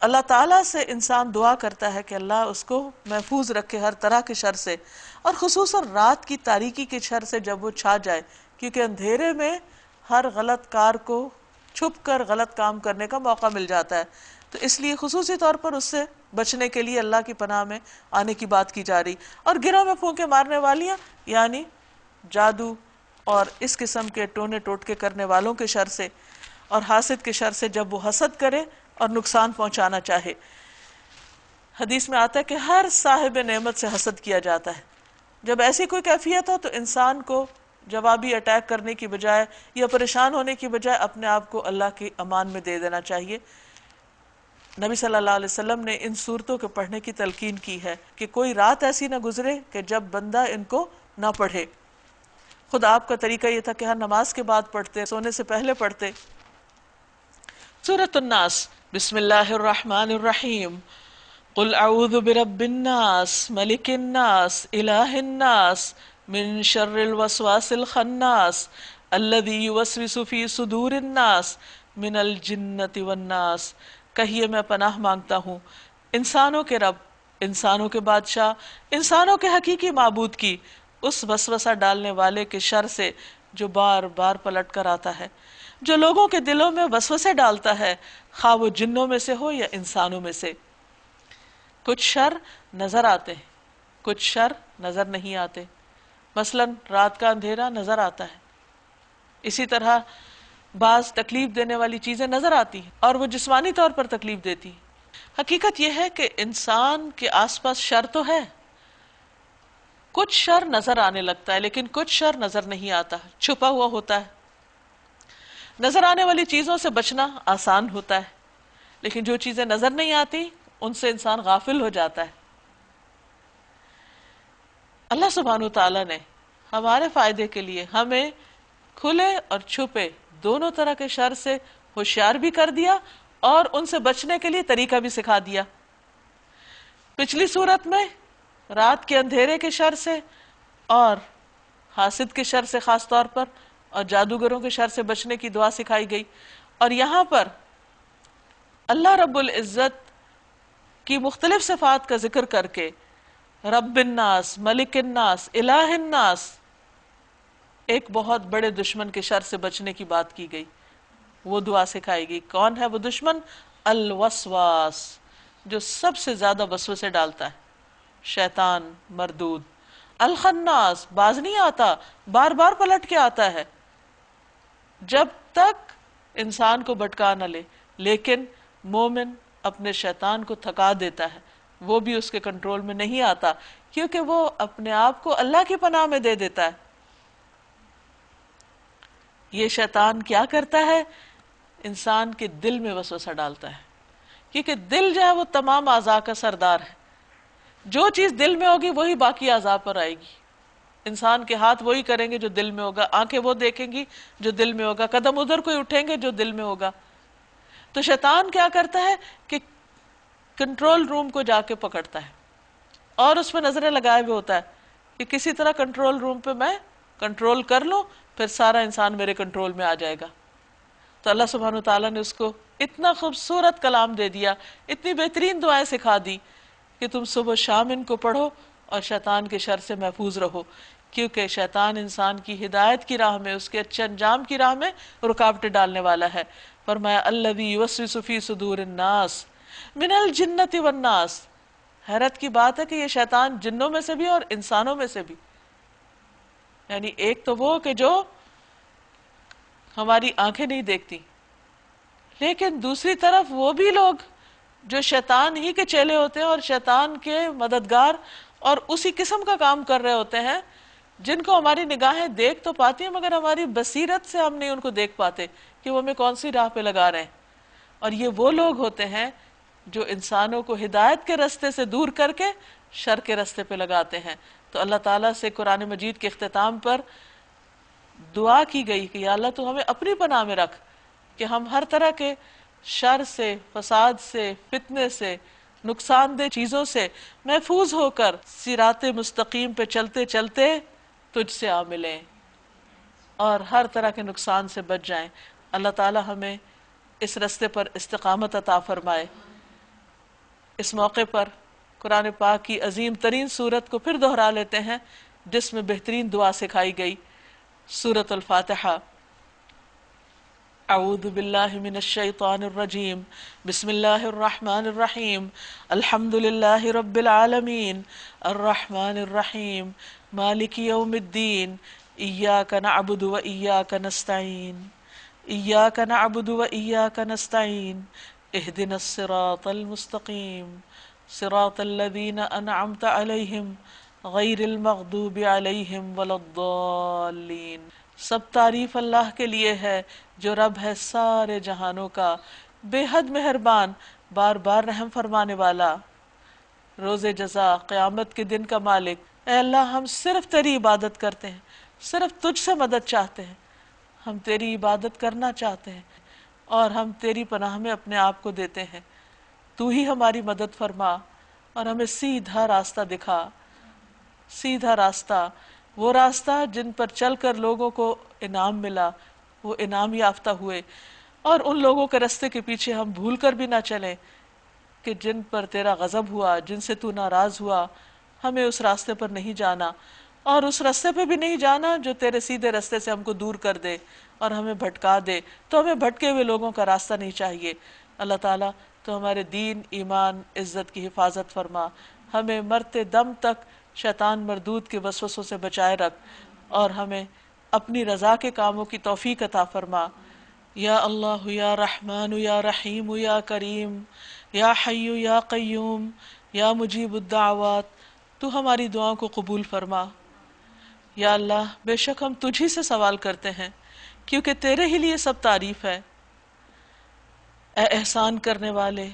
اللہ تعالیٰ سے انسان دعا کرتا ہے کہ اللہ اس کو محفوظ رکھے ہر طرح کے شر سے، اور خصوصاً رات کی تاریکی کے شر سے جب وہ چھا جائے، کیونکہ اندھیرے میں ہر غلط کار کو چھپ کر غلط کام کرنے کا موقع مل جاتا ہے۔ تو اس لیے خصوصی طور پر اس سے بچنے کے لیے اللہ کی پناہ میں آنے کی بات کی جا رہی۔ اور گروہ میں پھونکے مارنے والیاں، یعنی جادو اور اس قسم کے ٹونے ٹوٹکے کرنے والوں کے شر سے، اور حاسد کے شر سے جب وہ حسد کرے اور نقصان پہنچانا چاہے۔ حدیث میں آتا ہے کہ ہر صاحب نعمت سے حسد کیا جاتا ہے۔ جب ایسی کوئی کیفیت ہو تو انسان کو جوابی اٹیک کرنے کی بجائے یا پریشان ہونے کی بجائے اپنے آپ کو اللہ کی امان میں دے دینا چاہیے۔ نبی صلی اللہ علیہ وسلم نے ان صورتوں کے پڑھنے کی تلقین کی ہے کہ کوئی رات ایسی نہ گزرے کہ جب بندہ ان کو نہ پڑھے۔ خود آپ کا طریقہ یہ تھا کہ ہر نماز کے بعد پڑھتے، سونے سے پہلے پڑھتے۔ سورۃ الناس، بسم اللہ الرحمن الرحیم، قل اعوذ برب الناس ملک الناس الہ الناس من شر الوسواس الخناس الذی یوسوس فی صدور الناس من الجنۃ والناس۔ کہیے میں پناہ مانگتا ہوں انسانوں کے رب، انسانوں کے بادشاہ، انسانوں کے حقیقی معبود کی اس وسوسہ ڈالنے والے کے شر سے جو بار بار پلٹ کر آتا ہے، جو لوگوں کے دلوں میں وسوسے ڈالتا ہے، خواہ وہ جنوں میں سے ہو یا انسانوں میں سے۔ کچھ شر نظر آتے ہیں، کچھ شر نظر نہیں آتے۔ مثلا رات کا اندھیرا نظر آتا ہے، اسی طرح بعض تکلیف دینے والی چیزیں نظر آتی ہیں اور وہ جسمانی طور پر تکلیف دیتی ہیں۔ حقیقت یہ ہے کہ انسان کے آس پاس شر تو ہے، کچھ شر نظر آنے لگتا ہے لیکن کچھ شر نظر نہیں آتا، چھپا ہوا ہوتا ہے۔ نظر آنے والی چیزوں سے بچنا آسان ہوتا ہے، لیکن جو چیزیں نظر نہیں آتی ان سے انسان غافل ہو جاتا ہے۔ اللہ سبحانہ وتعالیٰ نے ہمارے فائدے کے لیے ہمیں کھلے اور چھپے دونوں طرح کے شر سے ہوشیار بھی کر دیا اور ان سے بچنے کے لیے طریقہ بھی سکھا دیا۔ پچھلی صورت میں رات کے اندھیرے کے شر سے اور حاسد کے شر سے خاص طور پر اور جادوگروں کے شر سے بچنے کی دعا سکھائی گئی، اور یہاں پر اللہ رب العزت کی مختلف صفات کا ذکر کر کے رب الناس، ملک الناس، الہ الناس، ایک بہت بڑے دشمن کے شر سے بچنے کی بات کی گئی، وہ دعا سکھائی گئی۔ کون ہے وہ دشمن؟ الوسواس، جو سب سے زیادہ وسوسے ڈالتا ہے، شیطان مردود۔ الخناس، باز نہیں آتا، بار بار پلٹ کے آتا ہے جب تک انسان کو بھٹکا نہ لے، لیکن مومن اپنے شیطان کو تھکا دیتا ہے، وہ بھی اس کے کنٹرول میں نہیں آتا کیونکہ وہ اپنے آپ کو اللہ کی پناہ میں دے دیتا ہے۔ یہ شیطان کیا کرتا ہے؟ انسان کے دل میں وسوسہ ڈالتا ہے، کیونکہ دل جو ہے وہ تمام اعضاء کا سردار ہے۔ جو چیز دل میں ہوگی وہی باقی اعضاء پر آئے گی۔ انسان کے ہاتھ وہی کریں گے جو دل میں ہوگا، آنکھیں وہ دیکھیں گی جو دل میں ہوگا، قدم ادھر کوئی اٹھیں گے جو دل میں ہوگا۔ تو شیطان کیا کرتا ہے کہ کنٹرول روم کو جا کے پکڑتا ہے اور اس پہ نظریں لگائے ہوئے ہوتا ہے کہ کسی طرح کنٹرول روم پہ میں کنٹرول کر لوں، پھر سارا انسان میرے کنٹرول میں آ جائے گا۔ تو اللہ سبحانہ وتعالیٰ نے اس کو اتنا خوبصورت کلام دے دیا، اتنی بہترین دعائیں سکھا دی کہ تم صبح شام ان کو پڑھو اور شیطان کے شر سے محفوظ رہو، کیونکہ شیطان انسان کی ہدایت کی راہ میں، اس کے اچھے انجام کی راہ میں رکاوٹیں ڈالنے والا ہے۔ فرمایا الذی یوسوس فی صدور الناس من الجنۃ والناس۔ حیرت کی بات ہے کہ یہ شیطان جنوں میں سے بھی اور انسانوں میں سے بھی، یعنی ایک تو وہ کہ جو ہماری آنکھیں نہیں دیکھتی، لیکن دوسری طرف وہ بھی لوگ جو شیطان ہی کے چیلے ہوتے ہیں اور شیطان کے مددگار اور اسی قسم کا کام کر رہے ہوتے ہیں، جن کو ہماری نگاہیں دیکھ تو پاتی ہیں مگر ہماری بصیرت سے ہم نہیں ان کو دیکھ پاتے کہ وہ ہمیں کون سی راہ پہ لگا رہے ہیں۔ اور یہ وہ لوگ ہوتے ہیں جو انسانوں کو ہدایت کے رستے سے دور کر کے شر کے رستے پہ لگاتے ہیں۔ تو اللہ تعالیٰ سے قرآن مجید کے اختتام پر دعا کی گئی کہ یا اللہ تو ہمیں اپنی پناہ میں رکھ کہ ہم ہر طرح کے شر سے، فساد سے، فتنے سے، نقصان دہ چیزوں سے محفوظ ہو کر صراط مستقیم پہ چلتے چلتے تجھ سے آ ملیں اور ہر طرح کے نقصان سے بچ جائیں۔ اللہ تعالی ہمیں اس رستے پر استقامت عطا فرمائے۔ اس موقع پر قرآن پاک کی عظیم ترین سورت کو پھر دہرا لیتے ہیں جس میں بہترین دعا سکھائی گئی، سورۃ الفاتحہ۔ اعوذ باللہ من الشیطان الرجیم، بسم اللہ الرحمن الرحیم، الحمد للہ رب العالمین، الرحمن الرحیم، مالک یوم الدین، ایاک نعبد و ایاک نستعین، ایاک نعبد و ایاک نستعین، اہدنا الصراط المستقیم، صراط الذین انعمت علیہم غیر المغضوب علیہم ولا الضالین۔ سب تعریف اللہ کے لیے ہے جو رب ہے سارے جہانوں کا، بے حد مہربان، بار بار رحم فرمانے والا، روز جزا، قیامت کے دن کا مالک۔ اے اللہ ہم صرف تیری عبادت کرتے ہیں، صرف تجھ سے مدد چاہتے ہیں، ہم تیری عبادت کرنا چاہتے ہیں اور ہم تیری پناہ میں اپنے آپ کو دیتے ہیں۔ تو ہی ہماری مدد فرما اور ہمیں سیدھا راستہ دکھا، سیدھا راستہ، وہ راستہ جن پر چل کر لوگوں کو انعام ملا، وہ انعام یافتہ ہوئے، اور ان لوگوں کے راستے کے پیچھے ہم بھول کر بھی نہ چلیں کہ جن پر تیرا غضب ہوا، جن سے تو ناراض ہوا۔ ہمیں اس راستے پر نہیں جانا، اور اس راستے پہ بھی نہیں جانا جو تیرے سیدھے راستے سے ہم کو دور کر دے اور ہمیں بھٹکا دے۔ تو ہمیں بھٹکے ہوئے لوگوں کا راستہ نہیں چاہیے۔ اللہ تعالیٰ تو ہمارے دین، ایمان، عزت کی حفاظت فرما، ہمیں مرتے دم تک شیطان مردود کے وسوسوں سے بچائے رکھ، اور ہمیں اپنی رضا کے کاموں کی توفیق عطا فرما۔ یا اللہ یا رحمان یا رحیم یا کریم یا حی یا قیوم یا مجیب الدعوات، تو ہماری دعاؤں کو قبول فرما۔ یا اللہ بے شک ہم تجھی سے سوال کرتے ہیں کیونکہ تیرے ہی لیے سب تعریف ہے۔ اے احسان کرنے والے،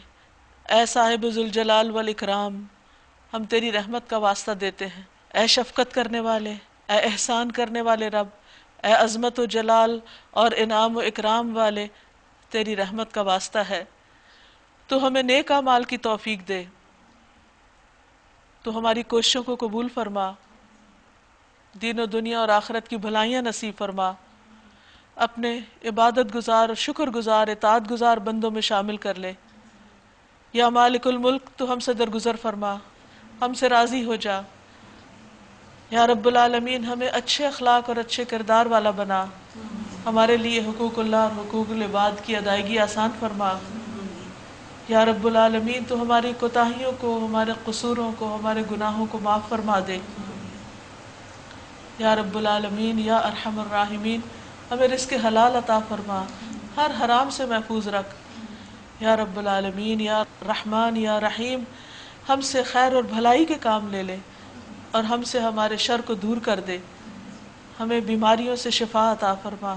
اے صاحب ذوالجلال والاکرام، ہم تیری رحمت کا واسطہ دیتے ہیں۔ اے شفقت کرنے والے، اے احسان کرنے والے رب، اے عظمت و جلال اور انعام و اکرام والے، تیری رحمت کا واسطہ ہے، تو ہمیں نیک اعمال کی توفیق دے، تو ہماری کوششوں کو قبول فرما، دین و دنیا اور آخرت کی بھلائیاں نصیب فرما، اپنے عبادت گزار اور شکر گزار اطاعت گزار بندوں میں شامل کر لے۔ یا مالک الملک، تو ہم سے درگزر فرما، ہم سے راضی ہو جا۔ یا رب العالمین ہمیں اچھے اخلاق اور اچھے کردار والا بنا، ہمارے لیے حقوق اللہ اور حقوق العباد کی ادائیگی آسان فرما۔ یا رب العالمین تو ہماری کوتاہیوں کو، ہمارے قصوروں کو، ہمارے گناہوں کو معاف فرما دے۔ یا رب العالمین یا ارحم الراحمین ہمیں رزق حلال عطا فرما، ہر حرام سے محفوظ رکھ۔ یا رب العالمین یا رحمان یا رحیم ہم سے خیر اور بھلائی کے کام لے لے اور ہم سے ہمارے شر کو دور کر دے، ہمیں بیماریوں سے شفا عطا فرما۔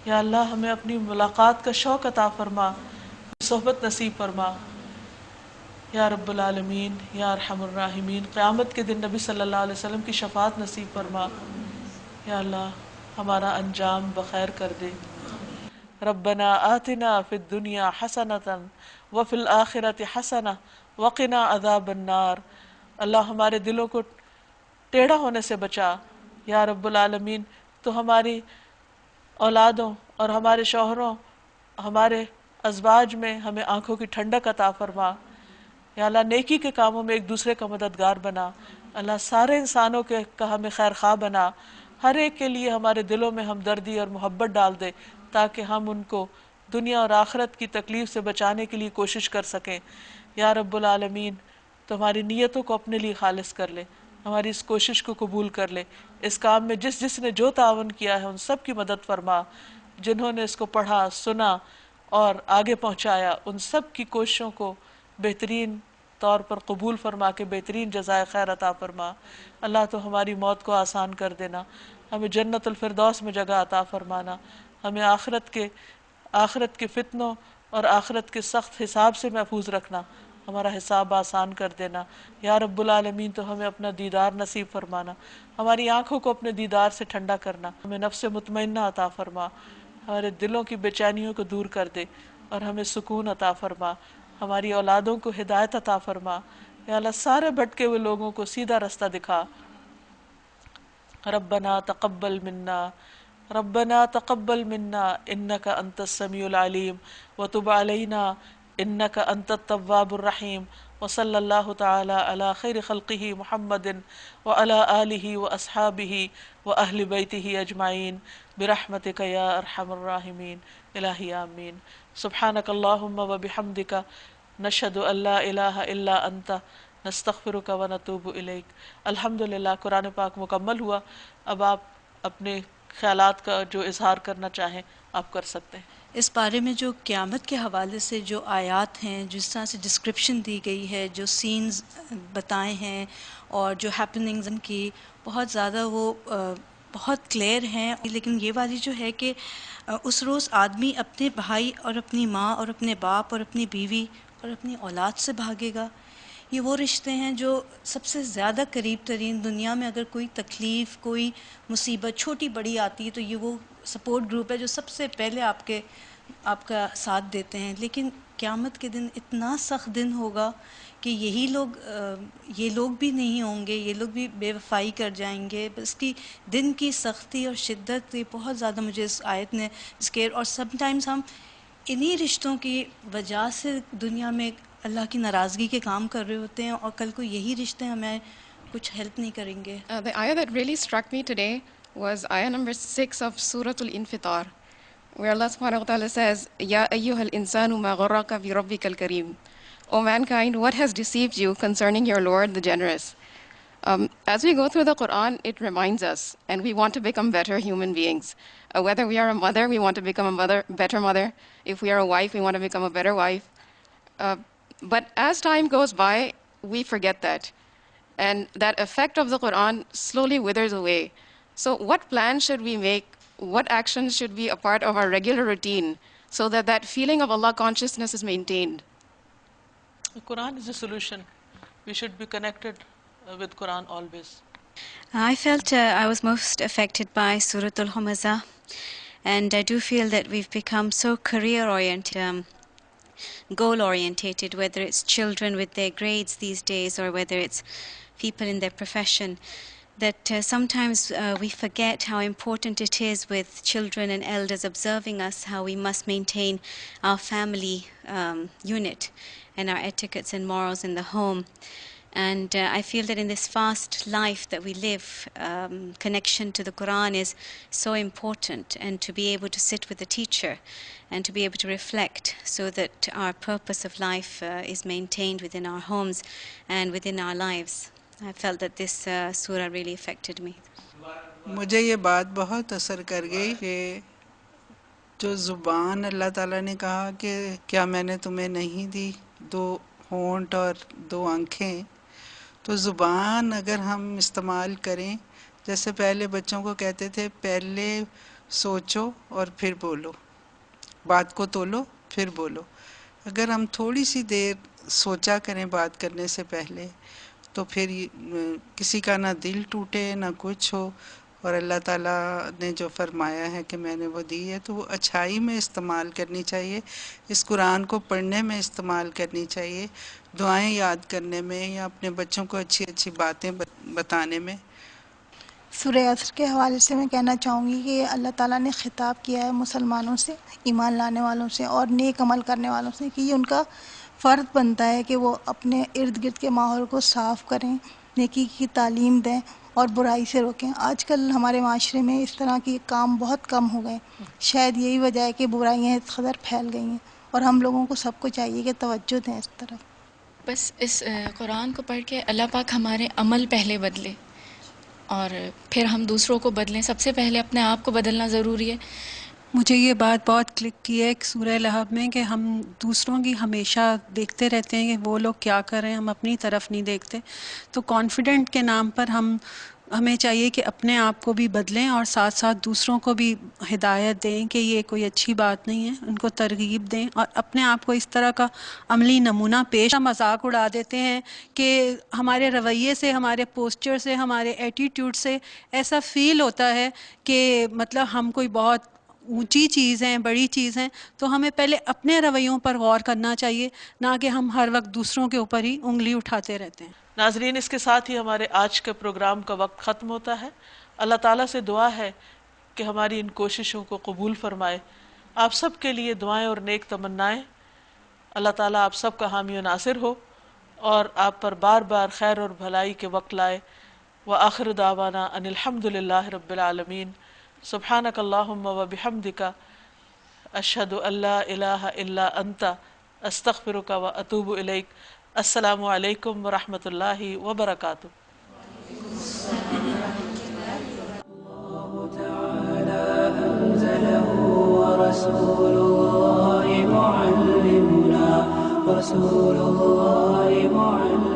یا اللہ ہمیں اپنی ملاقات کا شوق عطا فرما، صحبت نصیب فرما۔ یا رب العالمین یا ارحم الراحمین قیامت کے دن نبی صلی اللہ علیہ وسلم کی شفاعت نصیب فرما۔ یا اللہ ہمارا انجام بخیر کر دے۔ ربنا آتنا فی الدنیا حسنۃ وفی الآخرۃ حسنۃ وقنا عذاب النار۔ اللہ ہمارے دلوں کو ٹیڑھا ہونے سے بچا۔ یا رب العالمین تو ہماری اولادوں اور ہمارے شوہروں، ہمارے ازواج میں ہمیں آنکھوں کی ٹھنڈک عطا فرما۔ یا اللہ نیکی کے کاموں میں ایک دوسرے کا مددگار بنا۔ اللہ سارے انسانوں کے کا ہمیں خیر خواہ بنا، ہر ایک کے لیے ہمارے دلوں میں ہمدردی اور محبت ڈال دے تاکہ ہم ان کو دنیا اور آخرت کی تکلیف سے بچانے کے لیے کوشش کر سکیں۔ یا رب العالمین تو ہماری نیتوں کو اپنے لیے خالص کر لے، ہماری اس کوشش کو قبول کر لے۔ اس کام میں جس جس نے جو تعاون کیا ہے ان سب کی مدد فرما، جنہوں نے اس کو پڑھا، سنا اور آگے پہنچایا، ان سب کی کوششوں کو بہترین طور پر قبول فرما کے بہترین جزائے خیر عطا فرما۔ اللہ تو ہماری موت کو آسان کر دینا، ہمیں جنت الفردوس میں جگہ عطا فرمانا، ہمیں آخرت کے فتنوں اور آخرت کے سخت حساب سے محفوظ رکھنا، ہمارا حساب آسان کر دینا۔ یا رب العالمین تو ہمیں اپنا دیدار نصیب فرمانا، ہماری آنکھوں کو اپنے دیدار سے ٹھنڈا کرنا، ہمیں نفس مطمئنہ عطا فرما، ہمارے دلوں کی بے چینیوں کو دور کر دے اور ہمیں سکون عطا فرما، ہماری اولادوں کو ہدایت عطا فرما۔ یا اللہ سارے بھٹکے ہوئے لوگوں کو سیدھا رستہ دکھا۔ ربنا تقبل منا، ربنا تقبل منا انك انت السميع العليم وتب علينا انك انت التواب الرحيم وصلى الله تعالى على خير خلقه محمد وعلى آله واصحابه واهل بيته اجمعين برحمتك يا ارحم الراحمين الہی آمین۔ سبحانك اللهم وبحمدك نشهد ان لا اله الا انت نستغفرک و نتوب الیک۔ الحمدللہ قرآن پاک مکمل ہوا۔ اب آپ اپنے خیالات کا جو اظہار کرنا چاہیں آپ کر سکتے ہیں۔ اس بارے میں جو قیامت کے حوالے سے جو آیات ہیں، جس طرح سے ڈسکرپشن دی گئی ہے، جو سینز بتائے ہیں اور جو ہیپننگز ان کی بہت زیادہ وہ بہت کلیئر ہیں. لیکن یہ والی جو ہے کہ اس روز آدمی اپنے بھائی اور اپنی ماں اور اپنے باپ اور اپنی بیوی اور اپنی اولاد سے بھاگے گا. یہ وہ رشتے ہیں جو سب سے زیادہ قریب ترین، دنیا میں اگر کوئی تکلیف، کوئی مصیبت چھوٹی بڑی آتی ہے تو یہ وہ سپورٹ گروپ ہے جو سب سے پہلے آپ کا ساتھ دیتے ہیں. لیکن قیامت کے دن اتنا سخت دن ہوگا کہ یہی لوگ یہ لوگ بھی نہیں ہوں گے، یہ لوگ بھی بے وفائی کر جائیں گے. اس کی دن کی سختی اور شدت یہ بہت زیادہ مجھے اس آیت نے اسکیئر. اور سم ٹائمز ہم انہی رشتوں کی وجہ سے دنیا میں اللہ کی ناراضگی کے کام کر رہے ہوتے ہیں، اور کل کو یہی رشتے ہمیں کچھ ہیلپ نہیں کریں گے. The ayah that really struck me today was ayah number 6 of Surah Al-Infitar, where Allah subhanahu wa ta'ala says, Ya ayyuhal insanu ma gharraka bi rabbikal kareem. O mankind, what has deceived you concerning your Lord, the generous? As we go through the Quran, it reminds us, and we want to become better human beings. Whether we are a mother, we want to become a better mother. If we are a wife, we want to become a better wife. But as time goes by, we forget that. And that effect of the Quran slowly withers away. So what plans should we make? What actions should be a part of our regular routine so that that feeling of Allah consciousness is maintained? The Quran is a solution. We should be connected with Quran always. I felt I was most affected by Surah Al-Humazah, and I do feel that we've become so career-oriented, goal-orientated, whether it's children with their grades these days or whether it's people in their profession, that sometimes we forget how important it is with children and elders observing us, how we must maintain our family unit and our etiquettes and morals in the home. And I feel that in this fast life that we live, connection to the Quran is so important, and to be able to sit with a teacher and to be able to reflect so that our purpose of life is maintained within our homes and within our lives. I felt that this surah really affected me. مجھے یہ بات بہت اثر کر گئی کہ جو زبان اللہ تعالیٰ نے کہا کہ کیا میں نے تمہیں نہیں دی 2 ہونٹ اور 2 آنکھیں، تو زبان اگر ہم استعمال کریں، جیسے پہلے بچوں کو کہتے تھے پہلے سوچو اور پھر بولو، بات کو تولو پھر بولو. اگر ہم تھوڑی سی دیر سوچا کریں بات کرنے سے پہلے، تو پھر کسی کا نہ دل ٹوٹے نہ کچھ ہو. اور اللہ تعالیٰ نے جو فرمایا ہے کہ میں نے وہ دی ہے تو وہ اچھائی میں استعمال کرنی چاہیے، اس قرآن کو پڑھنے میں استعمال کرنی چاہیے، دعائیں یاد کرنے میں یا اپنے بچوں کو اچھی اچھی باتیں بتانے میں. سورہ عصر کے حوالے سے میں کہنا چاہوں گی کہ اللہ تعالیٰ نے خطاب کیا ہے مسلمانوں سے، ایمان لانے والوں سے اور نیک عمل کرنے والوں سے، کہ یہ ان کا فرض بنتا ہے کہ وہ اپنے ارد گرد کے ماحول کو صاف کریں، نیکی کی تعلیم دیں اور برائی سے روکیں. آج کل ہمارے معاشرے میں اس طرح کے کام بہت کم ہو گئے، شاید یہی وجہ ہے کہ برائیاں اس قدر پھیل گئی ہیں، اور ہم لوگوں کو سب کو چاہیے کہ توجہ دیں اس طرف. بس اس قرآن کو پڑھ کے اللہ پاک ہمارے عمل پہلے بدلے اور پھر ہم دوسروں کو بدلیں. سب سے پہلے اپنے آپ کو بدلنا ضروری ہے. مجھے یہ بات بہت کلک کی ہے سورہ لہب میں کہ ہم دوسروں کی ہمیشہ دیکھتے رہتے ہیں کہ وہ لوگ کیا کر رہے ہیں، ہم اپنی طرف نہیں دیکھتے. تو کانفیڈنٹ کے نام پر ہمیں چاہیے کہ اپنے آپ کو بھی بدلیں اور ساتھ ساتھ دوسروں کو بھی ہدایت دیں کہ یہ کوئی اچھی بات نہیں ہے، ان کو ترغیب دیں اور اپنے آپ کو اس طرح کا عملی نمونہ پیش. مذاق اڑا دیتے ہیں کہ ہمارے رویے سے، ہمارے پوسچر سے، ہمارے ایٹیٹیوڈ سے ایسا فیل ہوتا ہے کہ مطلب ہم کوئی بہت اونچی چیز ہیں، بڑی چیز ہیں. تو ہمیں پہلے اپنے رویوں پر غور کرنا چاہیے، نہ کہ ہم ہر وقت دوسروں کے اوپر ہی انگلی اٹھاتے رہتے ہیں. ناظرین، اس کے ساتھ ہی ہمارے آج کے پروگرام کا وقت ختم ہوتا ہے. اللہ تعالیٰ سے دعا ہے کہ ہماری ان کوششوں کو قبول فرمائے. آپ سب کے لیے دعائیں اور نیک تمنائیں. اللہ تعالیٰ آپ سب کا حامی و ناصر ہو اور آپ پر بار بار خیر اور بھلائی کے وقت لائے. وآخر دعوانا ان الحمد للہ رب العالمین. سبحانک اللہم و بحمدک اشہد ان لا الہ الا انت استغفرک و اتوب الیک. السلام علیکم ورحمۃ اللہ وبرکاتہ. أنزله رسول الله معلمنا رسول الله معلمنا